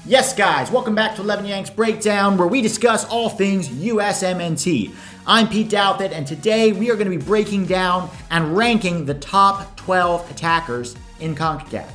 Yes, guys, welcome back to 11 Yanks Breakdown, where we discuss all things USMNT. I'm Pete Douthit, and today we are going to be breaking down and ranking the top 12 attackers in CONCACAF.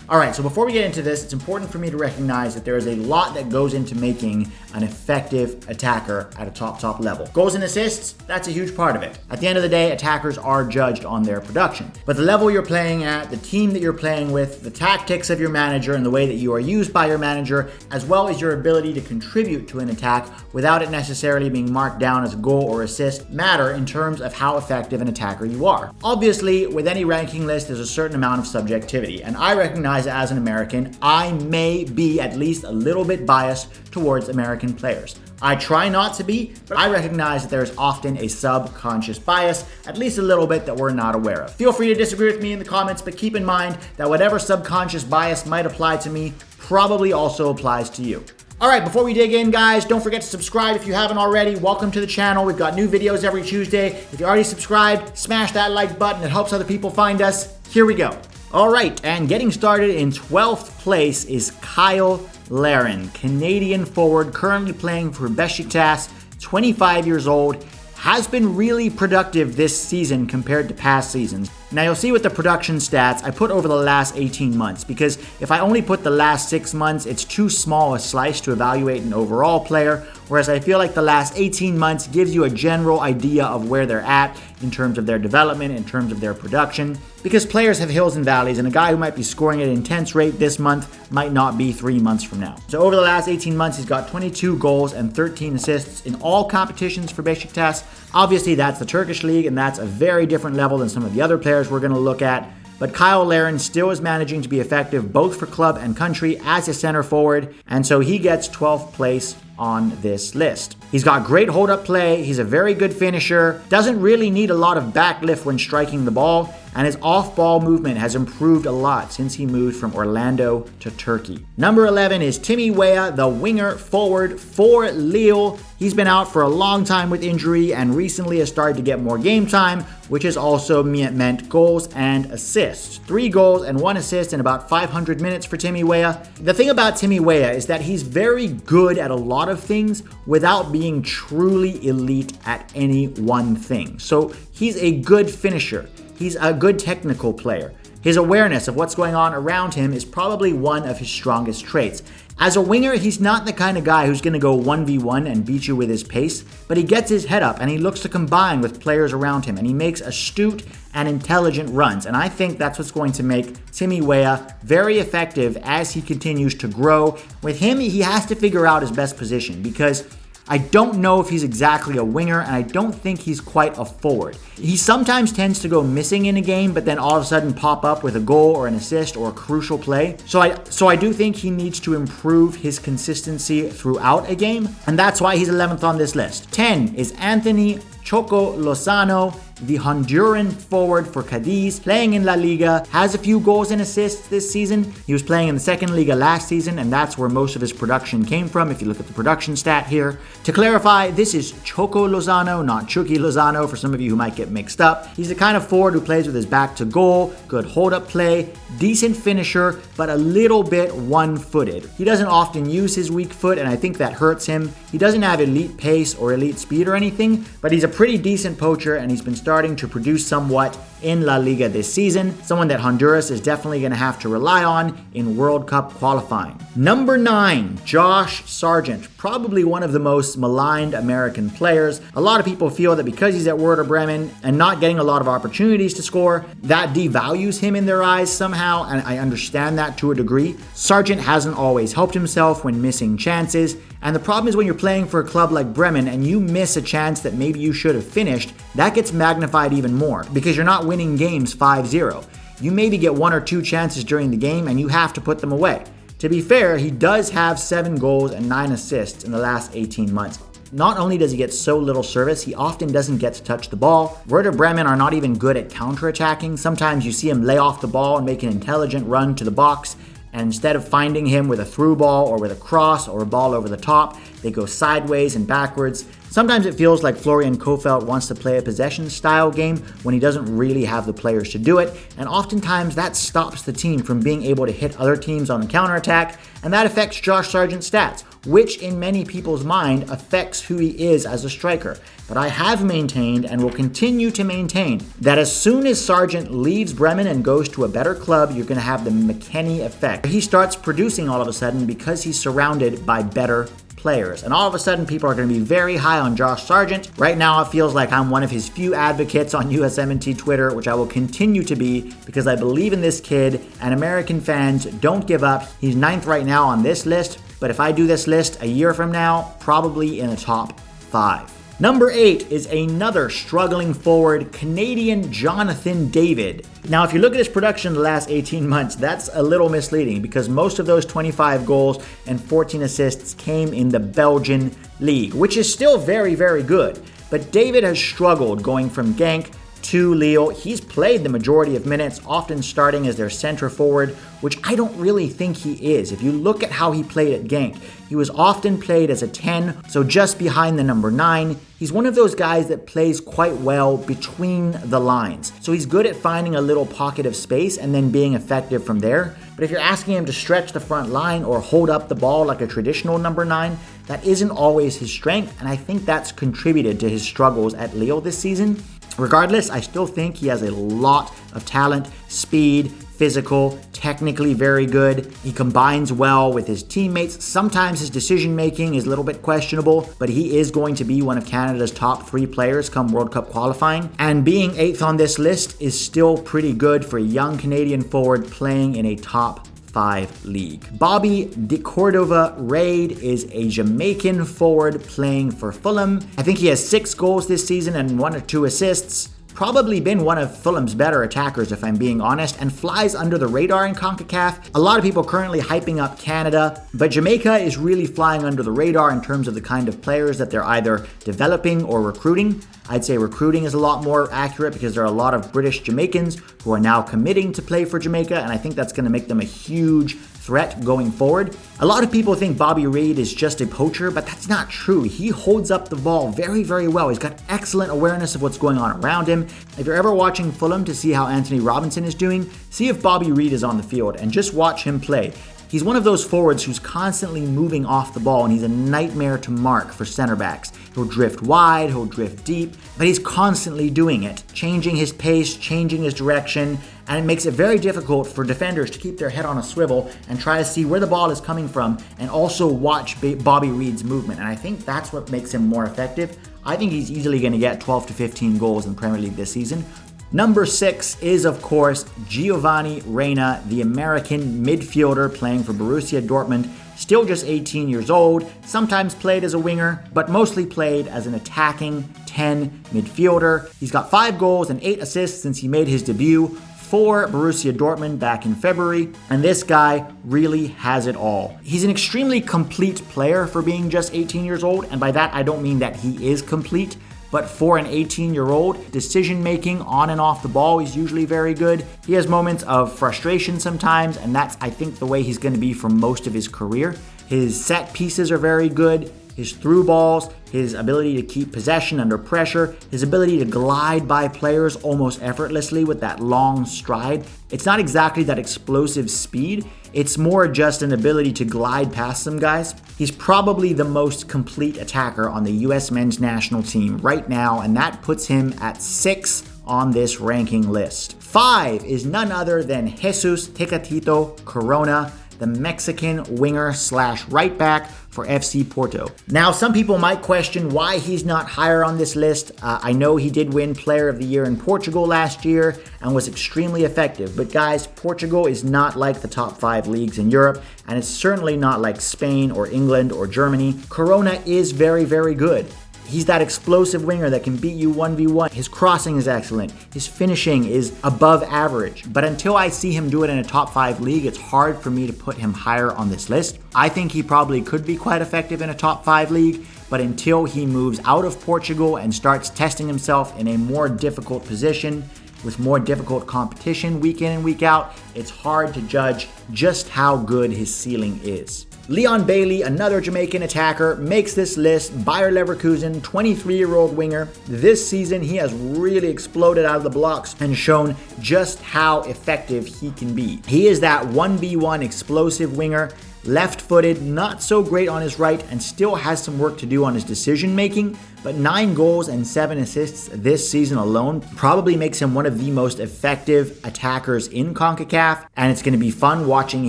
Alright, so before we get into this, it's important for me to recognize that there is a lot that goes into making an effective attacker at a top level. Goals and assists, that's a huge part of it. At the end of the day, attackers are judged on their production. But the level you're playing at, the team that you're playing with, the tactics of your manager and the way that you are used by your manager, as well as your ability to contribute to an attack without it necessarily being marked down as a goal or assist, matter in terms of how effective an attacker you are. Obviously, with any ranking list, there's a certain amount of subjectivity, and I recognize as an American, I may be at least a little bit biased towards American players. I try not to be, but I recognize that there's often a subconscious bias, at least a little bit, that we're not aware of. Feel free to disagree with me in the comments, but keep in mind that whatever subconscious bias might apply to me probably also applies to you. Alright, before we dig in, guys, don't forget to subscribe if you haven't already. Welcome to the channel. We've got new videos every Tuesday. If you're already subscribed, smash that like button. It helps other people find us. Here we go. Alright, and getting started in 12th place is Cyle Larin, Canadian forward, currently playing for Besiktas, 25 years old, has been really productive this season compared to past seasons. Now you'll see with the production stats, I put over the last 18 months because if I only put the last 6 months, it's too small a slice to evaluate an overall player, whereas I feel like the last 18 months gives you a general idea of where they're at in terms of their development, in terms of their production, because players have hills and valleys, and a guy who might be scoring at an intense rate this month might not be 3 months from now. So over the last 18 months, he's got 22 goals and 13 assists in all competitions for Besiktas. Obviously, that's the Turkish league, and that's a very different level than some of the other players we're going to look at. But Cyle Larin still is managing to be effective both for club and country as a center forward, and so he gets 12th place on this list. He's got great hold-up play, he's a very good finisher, doesn't really need a lot of backlift when striking the ball, and his off-ball movement has improved a lot since he moved from Orlando to Turkey. Number 11 is Weah, the winger forward for Lille. He's been out for a long time with injury and recently has started to get more game time, which has also meant goals and assists. 3 goals and 1 assist in about 500 minutes for Weah. The thing about Weah is that he's very good at a lot of things without being truly elite at any one thing. So he's a good finisher. He's a good technical player. His awareness of what's going on around him is probably one of his strongest traits. As a winger, he's not the kind of guy who's going to go 1v1 and beat you with his pace, but he gets his head up and he looks to combine with players around him and he makes astute and intelligent runs. And I think that's what's going to make Weah very effective as he continues to grow. With him, he has to figure out his best position because I don't know if he's exactly a winger, and I don't think he's quite a forward. He sometimes tends to go missing in a game, but then all of a sudden pop up with a goal or an assist or a crucial play. So I do think he needs to improve his consistency throughout a game, and that's why he's 11th on this list. 10 is Anthony Choco Lozano, the Honduran forward for Cadiz, playing in La Liga, has a few goals and assists this season. He was playing in the second Liga last season, and that's where most of his production came from, if you look at the production stat here. To clarify, this is Choco Lozano, not Chucky Lozano, for some of you who might get mixed up. He's the kind of forward who plays with his back to goal, good hold-up play, decent finisher, but a little bit one-footed. He doesn't often use his weak foot, and I think that hurts him. He doesn't have elite pace or elite speed or anything, but he's a pretty decent poacher, and he's been starting to produce somewhat in La Liga this season, someone that Honduras is definitely going to have to rely on in World Cup qualifying. Number 9, Josh Sargent, probably one of the most maligned American players. A lot of people feel that because he's at Werder Bremen and not getting a lot of opportunities to score, that devalues him in their eyes somehow, and I understand that to a degree. Sargent hasn't always helped himself when missing chances, and the problem is when you're playing for a club like Bremen and you miss a chance that maybe you should have finished, that gets magnified even more because you're not winning games 5-0. You maybe get 1 or 2 chances during the game and you have to put them away. To be fair, he does have 7 goals and 9 assists in the last 18 months. Not only does he get so little service, he often doesn't get to touch the ball. Werder Bremen are not even good at counterattacking. Sometimes you see him lay off the ball and make an intelligent run to the box, and instead of finding him with a through ball or with a cross or a ball over the top, they go sideways and backwards. Sometimes it feels like Florian Kohfeldt wants to play a possession-style game when he doesn't really have the players to do it, and oftentimes that stops the team from being able to hit other teams on the counterattack, and that affects Josh Sargent's stats, which in many people's mind affects who he is as a striker. But I have maintained and will continue to maintain that as soon as Sargent leaves Bremen and goes to a better club, you're going to have the McKennie effect. He starts producing all of a sudden because he's surrounded by better players. And all of a sudden, people are going to be very high on Josh Sargent. Right now, it feels like I'm one of his few advocates on USMNT Twitter, which I will continue to be because I believe in this kid, and American fans don't give up. He's 9th right now on this list, but if I do this list a year from now, probably in the top 5. Number 8 is another struggling forward, Canadian Jonathan David. Now, if you look at his production in the last 18 months, that's a little misleading because most of those 25 goals and 14 assists came in the Belgian league, which is still very, very good. But David has struggled going from Genk to Lille. He's played the majority of minutes, often starting as their center forward, which I don't really think he is. If you look at how he played at Genk, he was often played as a 10, so just behind the number 9. He's one of those guys that plays quite well between the lines. So he's good at finding a little pocket of space and then being effective from there. But if you're asking him to stretch the front line or hold up the ball like a traditional number 9, that isn't always his strength, and I think that's contributed to his struggles at Lille this season. Regardless, I still think he has a lot of talent, speed, physical, technically very good. He combines well with his teammates. Sometimes his decision making is a little bit questionable, but he is going to be one of Canada's top 3 players come World Cup qualifying. And being 8th on this list is still pretty good for a young Canadian forward playing in a top 5 league. Bobby de Cordova Reid is a Jamaican forward playing for Fulham. I think he has 6 goals this season and 1 or 2 assists. Probably been one of Fulham's better attackers, if I'm being honest, and flies under the radar in CONCACAF. A lot of people currently hyping up Canada, but Jamaica is really flying under the radar in terms of the kind of players that they're either developing or recruiting. I'd say recruiting is a lot more accurate because there are a lot of British Jamaicans who are now committing to play for Jamaica, and I think that's going to make them a huge threat going forward. A lot of people think Bobby Reid is just a poacher, but that's not true. He holds up the ball very, very well. He's got excellent awareness of what's going on around him. If you're ever watching Fulham to see how Anthony Robinson is doing, see if Bobby Reid is on the field and just watch him play. He's one of those forwards who's constantly moving off the ball, and he's a nightmare to mark for center backs. He'll drift wide, he'll drift deep, but he's constantly doing it, changing his pace, changing his direction, and it makes it very difficult for defenders to keep their head on a swivel and try to see where the ball is coming from and also watch Bobby Reid's movement. And I think that's what makes him more effective. I think he's easily going to get 12 to 15 goals in the Premier League this season. Number 6 is, of course, Giovanni Reyna, the American midfielder playing for Borussia Dortmund. Still just 18 years old, sometimes played as a winger, but mostly played as an attacking 10 midfielder. He's got 5 goals and 8 assists since he made his debut for Borussia Dortmund back in February, and this guy really has it all. He's an extremely complete player for being just 18 years old, and by that I don't mean that he is complete, but for an 18-year-old, decision-making on and off the ball is usually very good. He has moments of frustration sometimes, and that's, I think, the way he's going to be for most of his career. His set pieces are very good. His through balls, his ability to keep possession under pressure, his ability to glide by players almost effortlessly with that long stride. It's not exactly that explosive speed. It's more just an ability to glide past some guys. He's probably the most complete attacker on the US men's national team right now, and that puts him at 6 on this ranking list. 5 is none other than Jesus Tecatito Corona, the Mexican winger / right back for FC Porto. Now, some people might question why he's not higher on this list. I know he did win Player of the Year in Portugal last year and was extremely effective. But guys, Portugal is not like the top 5 leagues in Europe, and it's certainly not like Spain or England or Germany. Corona is very, very good. He's that explosive winger that can beat you 1v1. His crossing is excellent. His finishing is above average. But until I see him do it in a top 5 league, it's hard for me to put him higher on this list. I think he probably could be quite effective in a top 5 league, but until he moves out of Portugal and starts testing himself in a more difficult position, with more difficult competition week in and week out, it's hard to judge just how good his ceiling is. Leon Bailey, another Jamaican attacker, makes this list. Bayer Leverkusen, 23-year-old winger. This season, he has really exploded out of the blocks and shown just how effective he can be. He is that 1v1 explosive winger, left-footed, not so great on his right, and still has some work to do on his decision-making, but 9 goals and 7 assists this season alone probably makes him one of the most effective attackers in CONCACAF, and it's going to be fun watching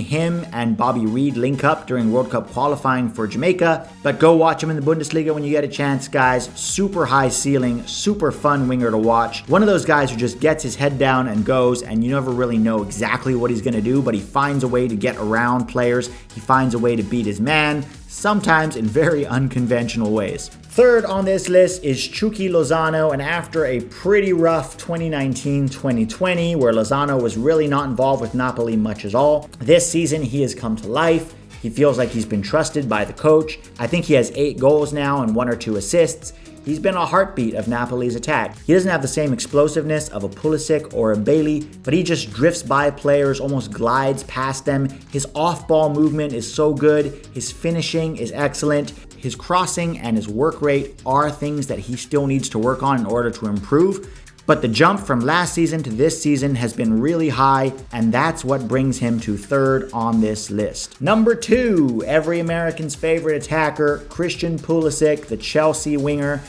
him and Bobby Reid link up during World Cup qualifying for Jamaica. But go watch him in the Bundesliga when you get a chance, guys. Super high ceiling, super fun winger to watch. One of those guys who just gets his head down and goes, and you never really know exactly what he's going to do, but he finds a way to get around players. He finds a way to beat his man, sometimes in very unconventional ways. Third on this list is Chucky Lozano, and after a pretty rough 2019-2020 where Lozano was really not involved with Napoli much at all, this season he has come to life. He feels like he's been trusted by the coach. I think he has 8 goals now and 1 or 2 assists. He's been a heartbeat of Napoli's attack. He doesn't have the same explosiveness of a Pulisic or a Bailey, but he just drifts by players, almost glides past them. His off-ball movement is so good. His finishing is excellent. His crossing and his work rate are things that he still needs to work on in order to improve. But the jump from last season to this season has been really high, and that's what brings him to third on this list. Number 2, every American's favorite attacker, Christian Pulisic, the Chelsea winger.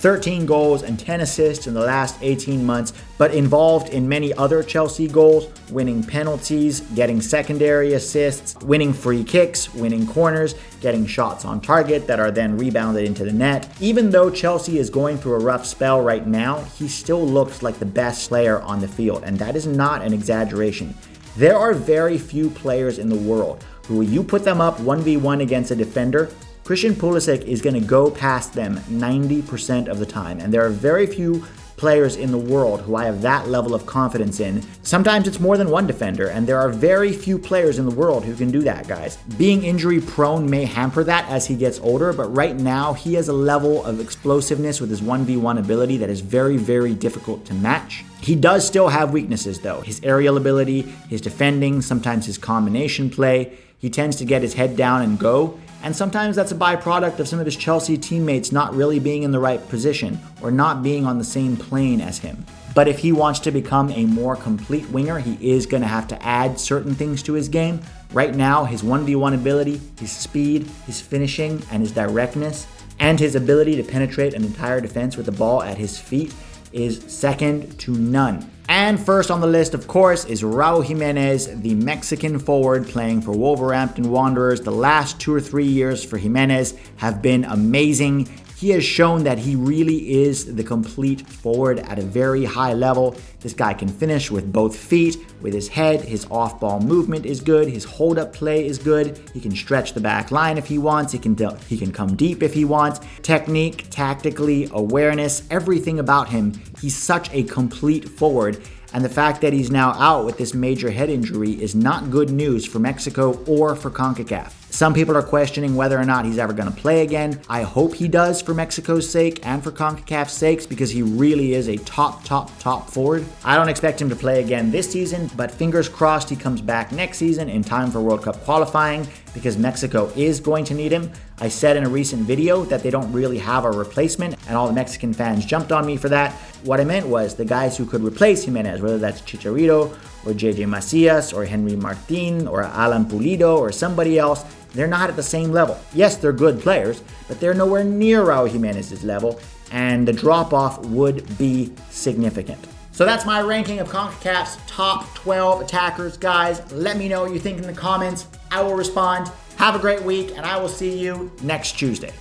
13 goals and 10 assists in the last 18 months, but involved in many other Chelsea goals, winning penalties, getting secondary assists, winning free kicks, winning corners, getting shots on target that are then rebounded into the net. Even though Chelsea is going through a rough spell right now, he still looks like the best player on the field, and that is not an exaggeration. There are very few players in the world who, when you put them up 1v1 against a defender, Christian Pulisic is going to go past them 90% of the time, and there are very few players in the world who I have that level of confidence in. Sometimes it's more than one defender, and there are very few players in the world who can do that, guys. Being injury prone may hamper that as he gets older, but right now he has a level of explosiveness with his 1v1 ability that is very, very difficult to match. He does still have weaknesses though. His aerial ability, his defending, sometimes his combination play. He tends to get his head down and go, and sometimes that's a byproduct of some of his Chelsea teammates not really being in the right position or not being on the same plane as him. But if he wants to become a more complete winger, he is going to have to add certain things to his game. Right now, his 1v1 ability, his speed, his finishing, and his directness, and his ability to penetrate an entire defense with the ball at his feet is second to none. And first on the list, of course, is Raul Jimenez, the Mexican forward playing for Wolverhampton Wanderers. The last 2 or 3 years for Jimenez have been amazing. He has shown that he really is the complete forward at a very high level. This guy can finish with both feet, with his head. His off-ball movement is good. His hold-up play is good. He can stretch the back line if he wants. He can come deep if he wants. Technique, tactically, awareness, everything about him. He's such a complete forward. And the fact that he's now out with this major head injury is not good news for Mexico or for CONCACAF. Some people are questioning whether or not he's ever going to play again. I hope he does for Mexico's sake and for CONCACAF's sakes, because he really is a top forward. I don't expect him to play again this season, but fingers crossed he comes back next season in time for World Cup qualifying, because Mexico is going to need him. I said in a recent video that they don't really have a replacement, and all the Mexican fans jumped on me for that. What I meant was the guys who could replace Jimenez, whether that's Chicharito or JJ Macias or Henry Martin or Alan Pulido or somebody else, they're not at the same level. Yes, they're good players, but they're nowhere near Raul Jimenez's level, and the drop-off would be significant. So that's my ranking of CONCACAF's top 12 attackers, guys. Let me know what you think in the comments. I will respond. Have a great week, and I will see you next Tuesday.